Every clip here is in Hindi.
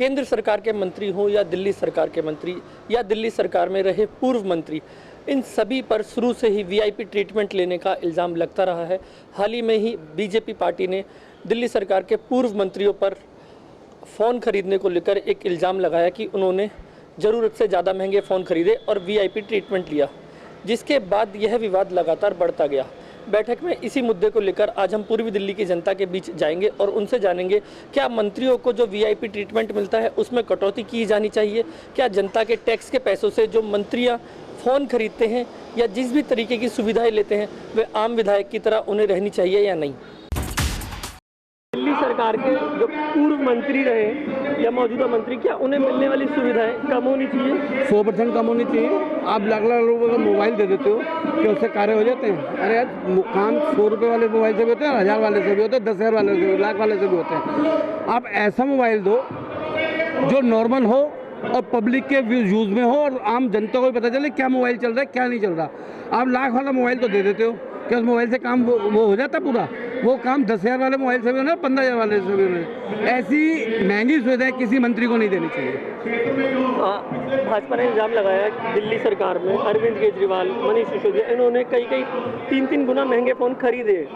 केंद्र सरकार के मंत्री हों या दिल्ली सरकार के मंत्री या दिल्ली सरकार में रहे पूर्व मंत्री, इन सभी पर शुरू से ही वीआईपी ट्रीटमेंट लेने का इल्ज़ाम लगता रहा है। हाल ही में ही बीजेपी पार्टी ने दिल्ली सरकार के पूर्व मंत्रियों पर फ़ोन खरीदने को लेकर एक इल्ज़ाम लगाया कि उन्होंने ज़रूरत से ज़्यादा महंगे फ़ोन खरीदे और वीआईपी ट्रीटमेंट लिया, जिसके बाद यह विवाद लगातार बढ़ता गया। बैठक में इसी मुद्दे को लेकर आज हम पूर्वी दिल्ली की जनता के बीच जाएंगे और उनसे जानेंगे क्या मंत्रियों को जो वीआईपी ट्रीटमेंट मिलता है उसमें कटौती की जानी चाहिए, क्या जनता के टैक्स के पैसों से जो मंत्रियां फ़ोन खरीदते हैं या जिस भी तरीके की सुविधाएं लेते हैं वे आम विधायक की तरह उन्हें रहनी चाहिए या नहीं। दिल्ली सरकार के जो पूर्व मंत्री रहे या मौजूदा मंत्री, क्या उन्हें मिलने वाली सुविधाएं कम होनी चाहिए? 100% कम होनी चाहिए। आप लाख लाख रुपए का मोबाइल दे देते हो कि उससे कार्य हो जाते हैं। अरे यार, काम 100 रुपये वाले मोबाइल से भी होते हैं, 1000 वाले से भी होते हैं, 10,000 वाले से भी, लाख वाले से भी होते हैं। आप ऐसा मोबाइल दो जो नॉर्मल हो और पब्लिक के यूज़ में हो और आम जनता को भी पता चले क्या मोबाइल चल रहा है क्या नहीं चल रहा। आप लाख वाला मोबाइल तो दे देते हो, क्या उस मोबाइल से काम वो हो जाता पूरा? वो काम 10,000 वाले मोबाइल से भी होना, 15,000 वाले से भी होना। ऐसी महंगी सुविधाएं किसी मंत्री को नहीं देनी चाहिए। भाजपा ने इल्ज़ाम लगाया कि दिल्ली सरकार में अरविंद केजरीवाल, मनीष सिसोदिया, इन्होंने कई 3-3 गुना महंगे फ़ोन खरीदे।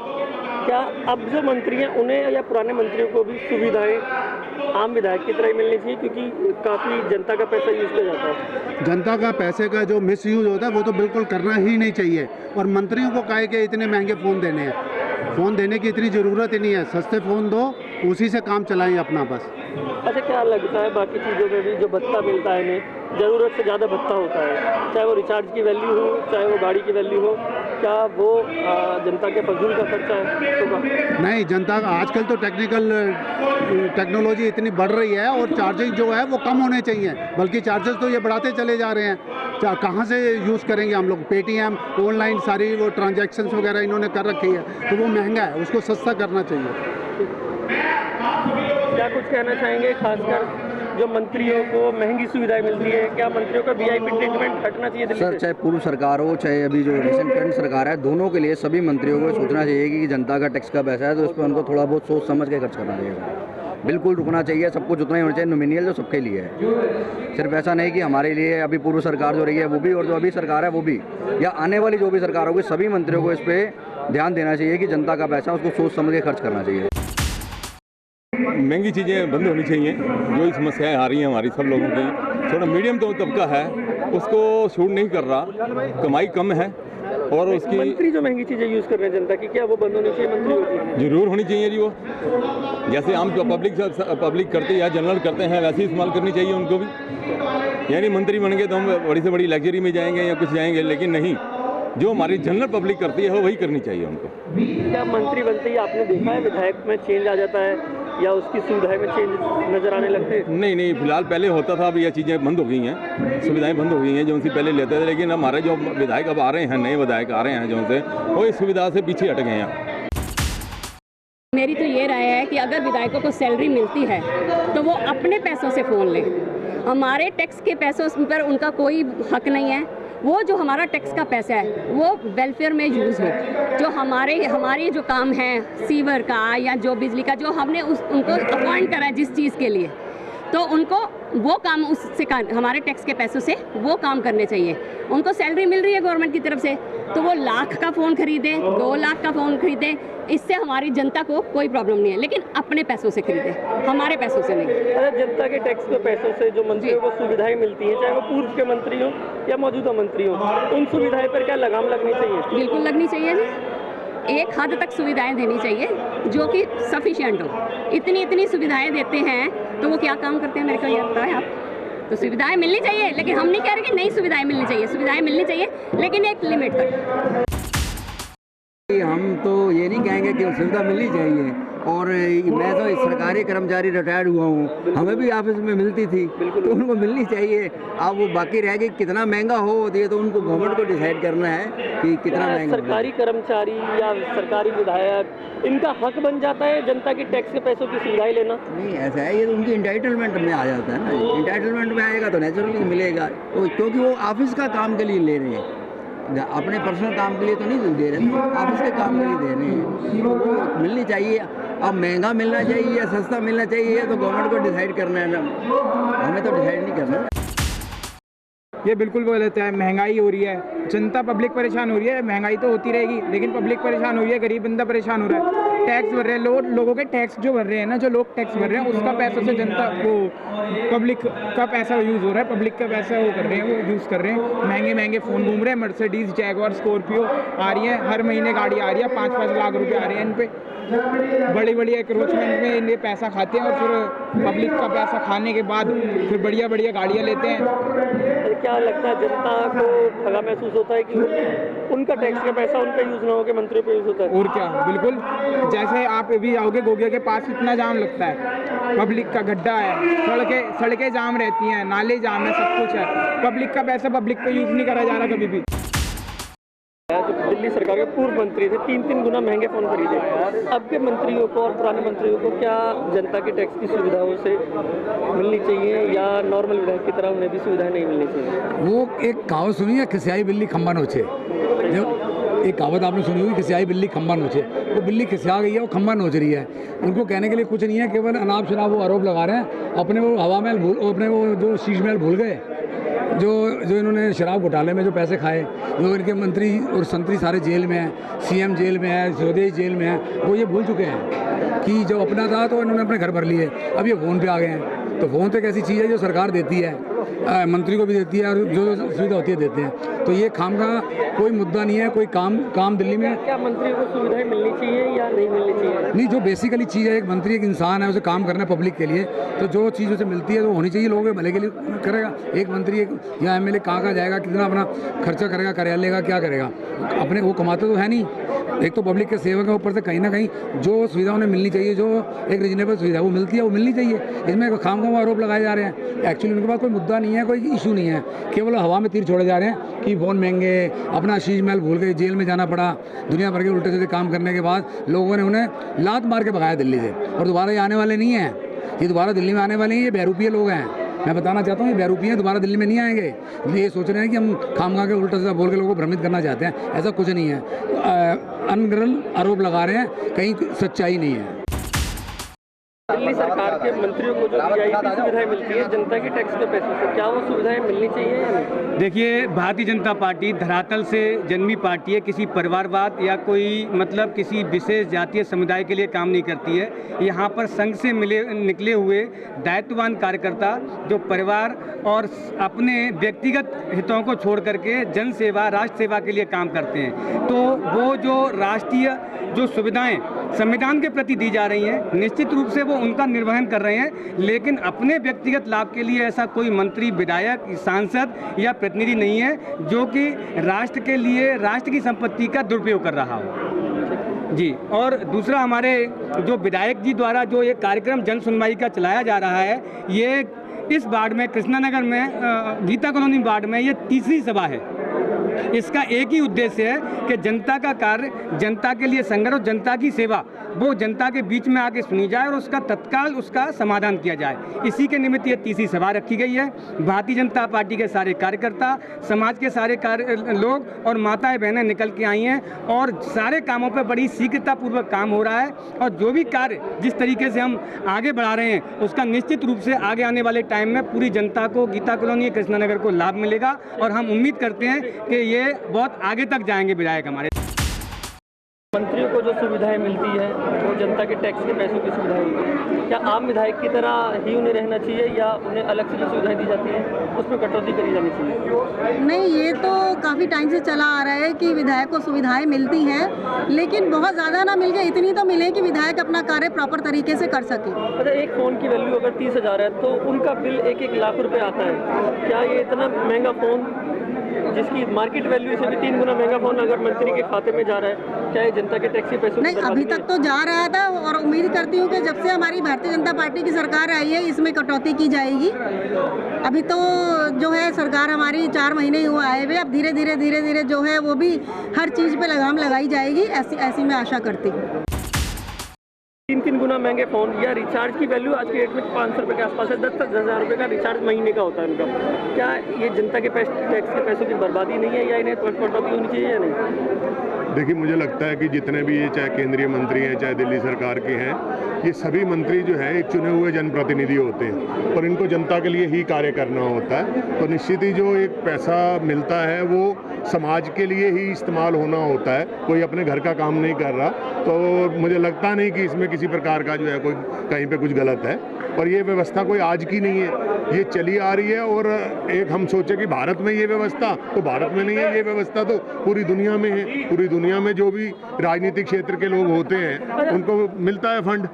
क्या अब जो मंत्री हैं उन्हें या पुराने मंत्रियों को भी सुविधाएं आम विधायक की तरह ही मिलनी चाहिए, क्योंकि काफ़ी जनता का पैसा यूज़ किया जाता है? जनता का पैसे का जो मिस यूज़ होता है वो तो बिल्कुल करना ही नहीं चाहिए। और मंत्रियों को काहे के इतने महंगे फ़ोन देने हैं? फ़ोन देने की इतनी ज़रूरत ही नहीं है। सस्ते फ़ोन दो, उसी से काम चलाएं अपना बस। अच्छा, क्या लगता है बाकी चीज़ों में भी जो भत्ता मिलता है इन्हें, ज़रूरत से ज़्यादा भत्ता होता है, चाहे वो रिचार्ज की वैल्यू हो चाहे वो गाड़ी की वैल्यू हो, क्या वो जनता के फजूल का खर्चा है? तो नहीं, जनता का आजकल तो टेक्नोलॉजी इतनी बढ़ रही है और चार्जिंग जो है वो कम होने चाहिए, बल्कि चार्जेस तो ये बढ़ाते चले जा रहे हैं। कहाँ से यूज़ करेंगे हम लोग? पेटीएम, ऑनलाइन सारी वो ट्रांजैक्शंस वगैरह इन्होंने कर रखी है, तो वो महंगा है, उसको सस्ता करना चाहिए। क्या कुछ कहना चाहेंगे खासकर जो मंत्रियों को महंगी सुविधाएं मिलती है, क्या मंत्रियों का वीआईपी ट्रीटमेंट हटना चाहिए दिल्ली से? सर, चाहे पूर्व सरकार हो चाहे अभी जो रिसेंट करंट सरकार है, दोनों के लिए सभी मंत्रियों को सोचना चाहिए कि जनता का टैक्स का पैसा है तो उस पर उनको थोड़ा बहुत सोच समझ के खर्च करना चाहिए। बिल्कुल रुकना चाहिए, सब कुछ उतना ही होना चाहिए, नॉमिनियल जो सबके लिए है। सिर्फ ऐसा नहीं कि हमारे लिए अभी पूर्व सरकार जो रही है वो भी और जो अभी सरकार है वो भी, या आने वाली जो भी सरकार होगी, सभी मंत्रियों को इस पर ध्यान देना चाहिए कि जनता का पैसा उसको सोच समझ के खर्च करना चाहिए। महंगी चीज़ें बंद होनी चाहिए। जो समस्याएं आ रही हैं हमारी सब लोगों की, थोड़ा मीडियम तो तबका है उसको शूट नहीं कर रहा, कमाई कम है और उसकी मंत्री जो महंगी चीज़ें यूज़ कर रहे हैं जनता की, क्या वो बंद होनी चाहिए? मंत्रियों की जरूर होनी चाहिए जी। वो जैसे आम पब्लिक करते या जनरल करते हैं वैसे ही इस्तेमाल करनी चाहिए उनको भी। यानी मंत्री बन गए तो हम बड़ी से बड़ी लग्जरी में जाएंगे या कुछ जाएंगे, लेकिन नहीं, जो हमारी जनरल पब्लिक करती है वो वही करनी चाहिए उनको। क्या मंत्री बनते ही आपने देखा है विधायक में चेंज आ जाता है या उसकी सुविधाएं में चेंज नजर आने लगते हैं? नहीं, फिलहाल पहले होता था, अब ये चीज़ें बंद हो गई हैं, सुविधाएं बंद हो गई हैं जो उनसे पहले लेते थे। लेकिन हमारे जो विधायक अब आ रहे हैं, नए विधायक आ रहे हैं जो उनसे, वो इस सुविधा से पीछे हट गए हैं। मेरी तो ये राय है कि अगर विधायकों को सैलरी मिलती है तो वो अपने पैसों से फ़ोन लें। हमारे टैक्स के पैसों पर उनका कोई हक नहीं है। वो जो हमारा टैक्स का पैसा है वो वेलफेयर में यूज़ हो। जो हमारे जो काम है सीवर का या जो बिजली का, जो हमने उनको अपॉइंट करा है जिस चीज़ के लिए, तो उनको वो काम उससे हमारे टैक्स के पैसों से वो काम करने चाहिए। उनको सैलरी मिल रही है गवर्नमेंट की तरफ से, तो वो लाख का फ़ोन खरीदें, 2 लाख का फ़ोन खरीदें, इससे हमारी जनता को कोई प्रॉब्लम नहीं है, लेकिन अपने पैसों से खरीदें, हमारे पैसों से नहीं। जनता के टैक्स के पैसों से जो मंत्रियों को सुविधाएं मिलती हैं, चाहे वो पूर्व के मंत्री हों या मौजूदा मंत्री हों, उन सुविधाएं पर क्या लगाम लगनी चाहिए? बिल्कुल लगनी चाहिए जी। एक हद तक सुविधाएं देनी चाहिए जो कि सफिशिएंट हो। इतनी सुविधाएं देते हैं तो वो क्या काम करते हैं मेरे को ये लगता है। आप तो सुविधाएं मिलनी चाहिए, लेकिन हम नहीं कह रहे कि नई सुविधाएं मिलनी चाहिए। सुविधाएं मिलनी चाहिए लेकिन एक लिमिट तक। हम तो ये नहीं कहेंगे कि सुविधा मिलनी चाहिए, और मैं तो सरकारी कर्मचारी रिटायर्ड हुआ हूँ, हमें भी ऑफिस में मिलती थी तो उनको मिलनी चाहिए। अब वो बाकी रह गई कितना महंगा हो, ये तो उनको गवर्नमेंट को डिसाइड करना है कि कितना महंगा। सरकारी कर्मचारी या सरकारी विधायक, इनका हक बन जाता है जनता के टैक्स के पैसों की सुविधाएं लेना? नहीं, ऐसा है, ये तो उनकी इंटाइटलमेंट में आ जाता है ना। इंटाइटलमेंट में आएगा तो नेचुरली मिलेगा, क्योंकि वो ऑफिस का काम के लिए ले रहे हैं, अपने पर्सनल काम के लिए तो नहीं दे रहे, ऑफिस के काम के लिए दे रहे हैं, तो वो मिलनी चाहिए। अब महंगा मिलना चाहिए या सस्ता मिलना चाहिए, ये तो गवर्नमेंट को डिसाइड करना है ना, हमें तो डिसाइड नहीं करना। ये बिल्कुल गलत है। महंगाई हो रही है, जनता पब्लिक परेशान हो रही है, महंगाई तो होती रहेगी लेकिन पब्लिक परेशान हो रही है, गरीब बंदा परेशान हो रहा है। टैक्स भर रहे हैं लोगों के टैक्स जो भर रहे हैं ना, जो लोग टैक्स भर रहे हैं उसका पैसों से जनता वो पब्लिक का पैसा यूज़ हो रहा है, पब्लिक का पैसा वो कर रहे हैं, वो यूज़ कर रहे हैं। महंगे महंगे फ़ोन घूम रहे हैं, मर्सिडीज़, जैगवार, स्कॉर्पियो आ रही हैं, हर महीने गाड़ी आ रही है, 5-5 लाख रुपये आ रहे हैं इन पे। बड़ी बड़ी एक्रोचमेंट में ये पैसा खाते हैं और फिर पब्लिक का पैसा खाने के बाद फिर बढ़िया बढ़िया गाड़ियाँ लेते हैं। क्या लगता है जनता को ठगा महसूस होता है कि उनका टैक्स का पैसा उन पे यूज़ ना होकर मंत्रियों पे यूज़ होता है? और क्या, बिल्कुल। जैसे आप अभी आओगे गोगिया के पास इतना जाम लगता है, पब्लिक का गड्ढा है, सड़कें जाम रहती हैं, नाले जाम है, सब कुछ है। पब्लिक का पैसा पब्लिक पे यूज़ नहीं करा जा रहा कभी भी। जो दिल्ली सरकार के पूर्व मंत्री थे 3-3 गुना महंगे फ़ोन खरीदे, अब के मंत्रियों को और पुराने मंत्रियों को क्या जनता के टैक्स की सुविधाओं से मिलनी चाहिए या नॉर्मल विधायक की तरह उन्हें भी सुविधाएं नहीं मिलनी चाहिए? वो एक कहावत सुनी है, खिसियाई बिल्ली खंबा नोचे। जो एक कहावत आपने सुनी होगी, खिसियाई बिल्ली खंबा नोचे। वो बिल्ली खिसिया गई है, वो खंबा नोच रही है। उनको कहने के लिए कुछ नहीं है, केवल अनाप शनाप वो आरोप लगा रहे हैं। अपने वो हवा महल अपने वो जो शीश महल भूल गए, जो इन्होंने शराब घोटाले में जो पैसे खाए, जो इनके मंत्री और संतरी सारे जेल में हैं, सीएम जेल में है, स्वदेश जेल में है, वो ये भूल चुके हैं कि जब अपना था तो इन्होंने अपने घर भर लिए, अब ये फ़ोन पे आ गए हैं। तो फ़ोन तो एक ऐसी चीज़ है जो सरकार देती है, मंत्री को भी देती है और जो सुविधा होती है देते हैं। तो ये काम का कोई मुद्दा नहीं है, कोई काम दिल्ली में। क्या मंत्रियों को सुविधाएं मिलनी चाहिए या नहीं मिलनी चाहिए? नहीं, जो बेसिकली चीज़ है, एक मंत्री एक इंसान है, उसे काम करना है पब्लिक के लिए, तो जो चीज़ उसे मिलती है वो होनी चाहिए, लोगों के भले के लिए करेगा। एक मंत्री या एमएलए कहाँ जाएगा, कितना अपना खर्चा करेगा, कार्यालय का क्या करेगा, अपने वो कमाते तो है नहीं। एक तो पब्लिक के सेवक है, ऊपर से कहीं ना कहीं जो सुविधा उन्हें मिलनी चाहिए, जो एक रीजनेबल सुविधा वो मिलती है, वो मिलनी चाहिए। इसमें खामखा आरोप लगाए जा रहे हैं। एक्चुअली उनके पास कोई मुद्दा नहीं है, कोई इशू नहीं है, केवल हवा में तीर छोड़े जा रहे हैं कि फ़ोन महंगे, अपना शीश महल भूल गए, जेल में जाना पड़ा, दुनिया भर के उल्टे सीधे काम करने के बाद लोगों ने उन्हें लात मार के भगाया दिल्ली से। और दोबारा ये आने वाले नहीं हैं, ये दोबारा दिल्ली में आने वाले हैं, ये बहरूपिये लोग हैं। मैं बताना चाहता हूँ, ये बहरूपिये हैं, दोबारा दिल्ली में नहीं आएंगे। ये सोच रहे हैं कि हम खामखा के उल्टा सीधा बोल के लोगों को भ्रमित करना चाहते हैं, ऐसा कुछ नहीं है। अनगढ़ आरोप लगा रहे हैं, कहीं सच्चाई नहीं है। दिल्ली सरकार के मंत्रियों को जो वीआईपी सुविधाएं मिलती है जनता के टैक्स के पैसों से, क्या वो सुविधाएं मिलनी चाहिए या नहीं? देखिए, भारतीय जनता पार्टी धरातल से जन्मी पार्टी है, किसी परिवारवाद या कोई मतलब किसी विशेष जातीय समुदाय के लिए काम नहीं करती है। यहाँ पर संघ से निकले हुए दायित्ववान कार्यकर्ता जो परिवार और अपने व्यक्तिगत हितों को छोड़ करके जन सेवा, राष्ट्र सेवा के लिए काम करते हैं। तो वो जो राष्ट्रीय जो सुविधाएं संविधान के प्रति दी जा रही हैं, निश्चित रूप से वो उनका निर्वहन कर रहे हैं, लेकिन अपने व्यक्तिगत लाभ के लिए ऐसा कोई मंत्री, विधायक, सांसद या प्रतिनिधि नहीं है जो कि राष्ट्र के लिए, राष्ट्र की संपत्ति का दुरुपयोग कर रहा हो। जी, और दूसरा, हमारे जो विधायक जी द्वारा जो ये कार्यक्रम जन सुनवाई का चलाया जा रहा है, ये इस वार्ड में, कृष्णानगर में, गीता कॉलोनी वार्ड में, ये तीसरी सभा है। इसका एक ही उद्देश्य है कि जनता का कार्य, जनता के लिए संघर्ष, जनता की सेवा वो जनता के बीच में आके सुनी जाए और उसका तत्काल उसका समाधान किया जाए। इसी के निमित्त ये तीसरी सभा रखी गई है। भारतीय जनता पार्टी के सारे कार्यकर्ता, समाज के सारे लोग और माताएं बहनें निकल के आई हैं और सारे कामों पर बड़ी शीघ्रतापूर्वक काम हो रहा है। और जो भी कार्य जिस तरीके से हम आगे बढ़ा रहे हैं, उसका निश्चित रूप से आगे आने वाले टाइम में पूरी जनता को, गीता कॉलोनी, कृष्णानगर को लाभ मिलेगा। और हम उम्मीद करते हैं कि ये बहुत आगे तक जाएंगे विधायक हमारे। मंत्रियों को जो सुविधाएं मिलती है वो जनता के टैक्स के पैसों की सुविधाएं होती है, क्या आम विधायक की तरह ही उन्हें रहना चाहिए या उन्हें अलग से जो सुविधाएं दी जाती हैं उसमें कटौती करी जानी चाहिए? नहीं, ये तो काफ़ी टाइम से चला आ रहा है कि विधायक को सुविधाएं मिलती हैं, लेकिन बहुत ज़्यादा ना मिल के इतनी तो मिले कि विधायक अपना कार्य प्रॉपर तरीके से कर सके। अच्छा, एक फ़ोन की वैल्यू अगर 30,000 है तो उनका बिल 1-1 लाख रुपये आता है। क्या ये इतना महंगा फ़ोन, जिसकी मार्केट वैल्यू से भी 3 गुना महंगा फ़ोन अगर मंत्री के खाते में जा रहा है, क्या ये जनता के टैक्स के पैसों? नहीं, अभी तक तो जा रहा था और उम्मीद करती हूँ कि जब से हमारी भारतीय जनता पार्टी की सरकार आई है इसमें कटौती की जाएगी। अभी तो जो है सरकार हमारी 4 महीने ही हुआ आए हुए, अब धीरे धीरे जो है वो भी हर चीज़ पे लगाम लगाई जाएगी, ऐसी मैं आशा करती हूँ। 3-3 गुना महंगे फ़ोन या रिचार्ज की वैल्यू आज के डेट में 500 रुपये के आसपास है, 10,000 रुपये का रिचार्ज महीने का होता है उनका। क्या ये जनता के टैक्स के पैसों की बर्बादी नहीं है या इन्हें कटौती होनी चाहिए या नहीं? देखिए, मुझे लगता है कि जितने भी ये चाहे केंद्रीय मंत्री हैं, चाहे दिल्ली सरकार के हैं, ये सभी मंत्री जो है एक चुने हुए जनप्रतिनिधि होते हैं और इनको जनता के लिए ही कार्य करना होता है। तो निश्चित ही जो एक पैसा मिलता है वो समाज के लिए ही इस्तेमाल होना होता है, कोई अपने घर का काम नहीं कर रहा। तो मुझे लगता नहीं कि इसमें किसी प्रकार का जो है कोई कहीं पे कुछ गलत है। और ये व्यवस्था कोई आज की नहीं है, ये चली आ रही है। और एक हम सोचे कि भारत में ये व्यवस्था, तो भारत में नहीं है, ये व्यवस्था तो पूरी दुनिया में है। पूरी दुनिया में जो भी राजनीतिक क्षेत्र के लोग होते हैं उनको मिलता है फंड।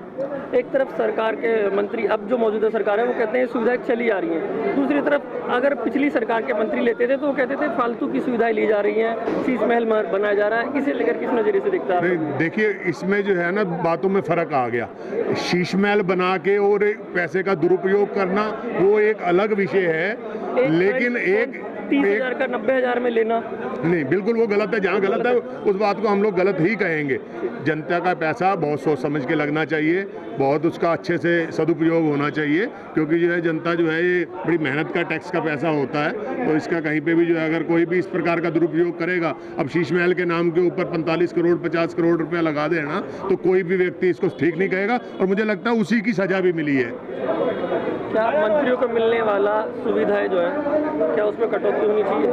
एक तरफ सरकार के मंत्री, अब जो मौजूदा सरकार है, वो कहते हैं सुविधाएं चली आ रही हैं। दूसरी तरफ अगर पिछली सरकार के मंत्री लेते थे तो वो कहते थे फालतू की सुविधाएं ली जा रही हैं, शीश महल बनाया जा रहा है। इसे लेकर किस नज़रिए से देखता है? देखिए, इसमें जो है ना बातों में फ़र्क आ गया। शीश महल बना के और पैसे का दुरुपयोग करना वो एक अलग विषय है, लेकिन एक 30,000 का 90,000 में लेना नहीं, बिल्कुल वो गलत है। जहाँ गलत है उस बात को हम लोग गलत ही कहेंगे। जनता का पैसा बहुत सोच समझ के लगना चाहिए, बहुत उसका अच्छे से सदुपयोग होना चाहिए, क्योंकि जो है जनता जो है ये बड़ी मेहनत का टैक्स का पैसा होता है। तो इसका कहीं पे भी जो है अगर कोई भी इस प्रकार का दुरुपयोग करेगा, अब शीश महल के नाम के ऊपर 45 करोड़ 50 करोड़ रुपया लगा देना, तो कोई भी व्यक्ति इसको ठीक नहीं कहेगा। और मुझे लगता है उसी की सजा भी मिली है। क्या मंत्रियों को मिलने वाला सुविधाएं जो है, क्या उसमें कटौती होनी चाहिए?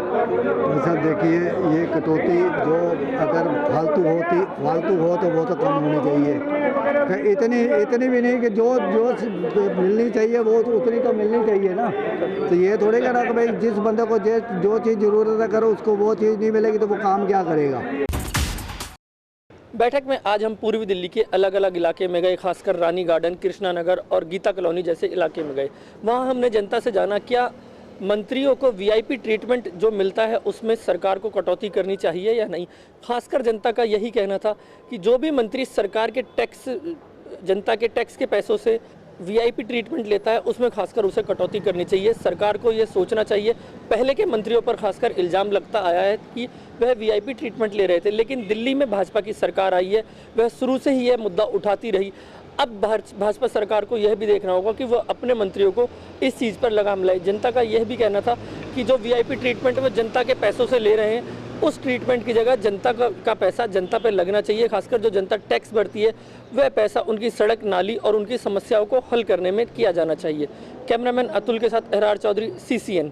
सर देखिए, ये कटौती जो अगर फालतू हो तो वो तो कम होनी चाहिए। इतनी भी नहीं कि जो मिलनी चाहिए वो तो उतनी तो मिलनी चाहिए ना। तो ये थोड़ी कहना कि भाई जिस बंदे को जो चीज़ ज़रूरत है करो, उसको वो चीज़ नहीं मिलेगी तो वो काम क्या करेगा। बैठक में आज हम पूर्वी दिल्ली के अलग अलग इलाके में गए, खासकर रानी गार्डन, कृष्णा नगर और गीता कॉलोनी जैसे इलाके में गए। वहाँ हमने जनता से जाना क्या मंत्रियों को वीआईपी ट्रीटमेंट जो मिलता है उसमें सरकार को कटौती करनी चाहिए या नहीं। खासकर जनता का यही कहना था कि जो भी मंत्री सरकार के टैक्स, जनता के टैक्स के पैसों से वीआईपी ट्रीटमेंट लेता है उसमें खासकर उसे कटौती करनी चाहिए। सरकार को ये सोचना चाहिए। पहले के मंत्रियों पर खासकर इल्ज़ाम लगता आया है कि वह वीआईपी ट्रीटमेंट ले रहे थे, लेकिन दिल्ली में भाजपा की सरकार आई है, वह शुरू से ही यह मुद्दा उठाती रही। अब भाजपा सरकार को यह भी देखना होगा कि वह अपने मंत्रियों को इस चीज़ पर लगाम लाए। जनता का यह भी कहना था कि जो वीआईपी ट्रीटमेंट वो जनता के पैसों से ले रहे हैं, उस ट्रीटमेंट की जगह जनता का पैसा जनता पर लगना चाहिए। खासकर जो जनता टैक्स भरती है वह पैसा उनकी सड़क, नाली और उनकी समस्याओं को हल करने में किया जाना चाहिए। कैमरामैन अतुल के साथ एहरार चौधरी, CCN।